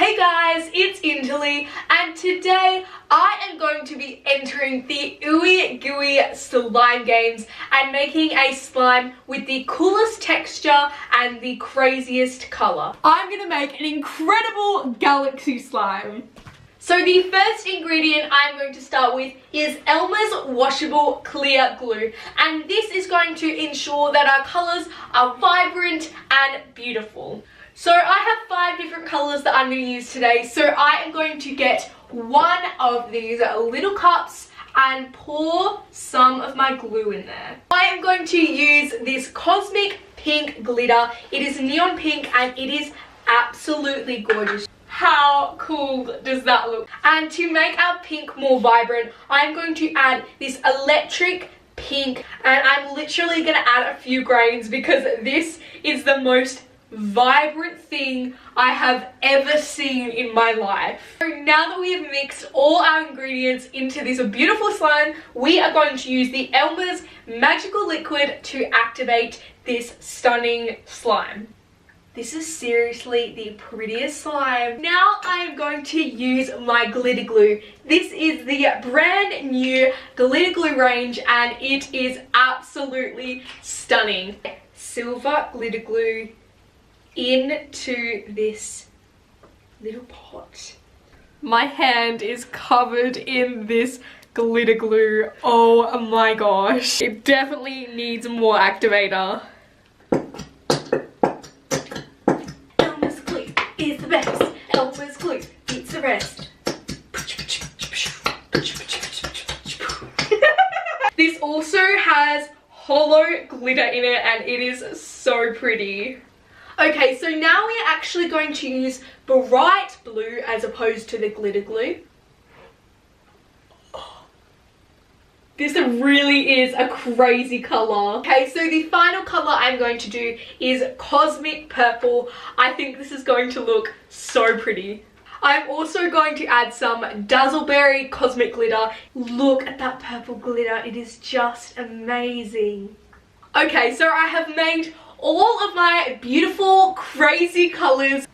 Hey guys, it's Indahly, and today I am going to be entering the Ooey Gooey slime games and making a slime with the coolest texture and the craziest colour. I'm going to make an incredible galaxy slime. So the first ingredient I'm going to start with is Elmers washable clear glue, and this is going to ensure that our colours are vibrant and beautiful. So I have 5 different colours that I'm going to use today, so I am going to get one of these little cups and pour some of my glue in there. I am going to use this cosmic pink glitter. It is neon pink and it is absolutely gorgeous. How cool does that look? And to make our pink more vibrant, I'm going to add this electric pink, and I'm literally going to add a few grains because this is the most vibrant thing I have ever seen in my life. So now that we have mixed all our ingredients into this beautiful slime, we are going to use the Elmers magical liquid to activate this stunning slime. This is seriously the prettiest slime. Now I am going to use my glitter glue. This is the brand new glitter glue range and it is absolutely stunning. Silver glitter glue into this little pot. My hand is covered in this glitter glue. Oh my gosh. It definitely needs more activator. Is the best. Elmers glue beats the rest. This also has hollow glitter in it and it is so pretty. Okay, so now we're actually going to use bright blue as opposed to the glitter glue. This really is a crazy colour. Okay, so the final colour I'm going to do is cosmic purple. I think this is going to look so pretty. I'm also going to add some Dazzleberry cosmic glitter. Look at that purple glitter. It is just amazing. Okay, so I have made all of my beautiful, crazy colours.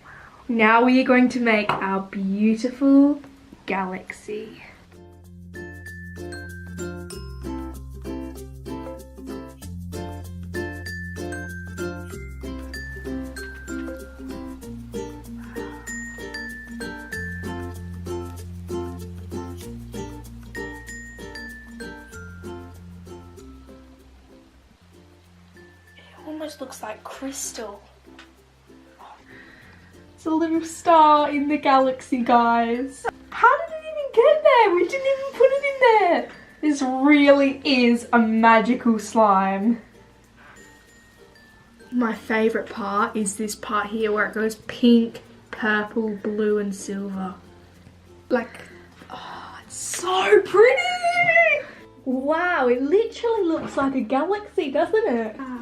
Now we are going to make our beautiful galaxy. Almost looks like crystal. It's a little star in the galaxy, guys. How did it even get there? We didn't even put it in there. This really is a magical slime. My favourite part is this part here where it goes pink, purple, blue and silver. Like, oh, it's so pretty! Wow, it literally looks like a galaxy, doesn't it? Wow.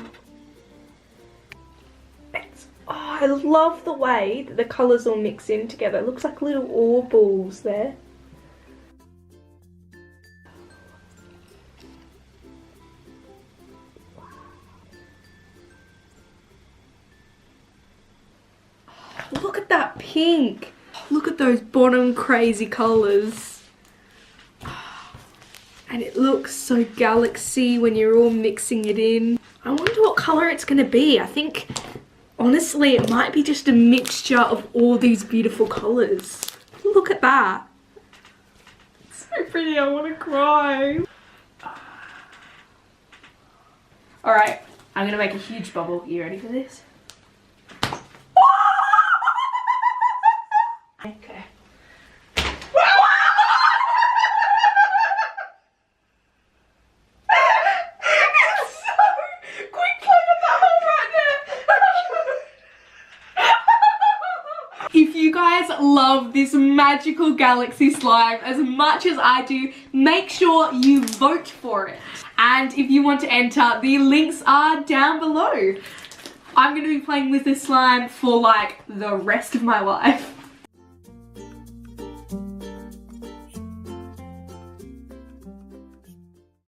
Oh, I love the way that the colours all mix in together. It looks like little ore balls there. Look at that pink. Look at those bottom crazy colours. And it looks so galaxy when you're all mixing it in. I wonder what colour it's going to be. I think honestly, it might be just a mixture of all these beautiful colours. Look at that. It's so pretty, I want to cry. Alright, I'm going to make a huge bubble. You ready for this? Okay. If you guys love this magical galaxy slime as much as I do, make sure you vote for it. And if you want to enter, the links are down below. I'm going to be playing with this slime for like the rest of my life.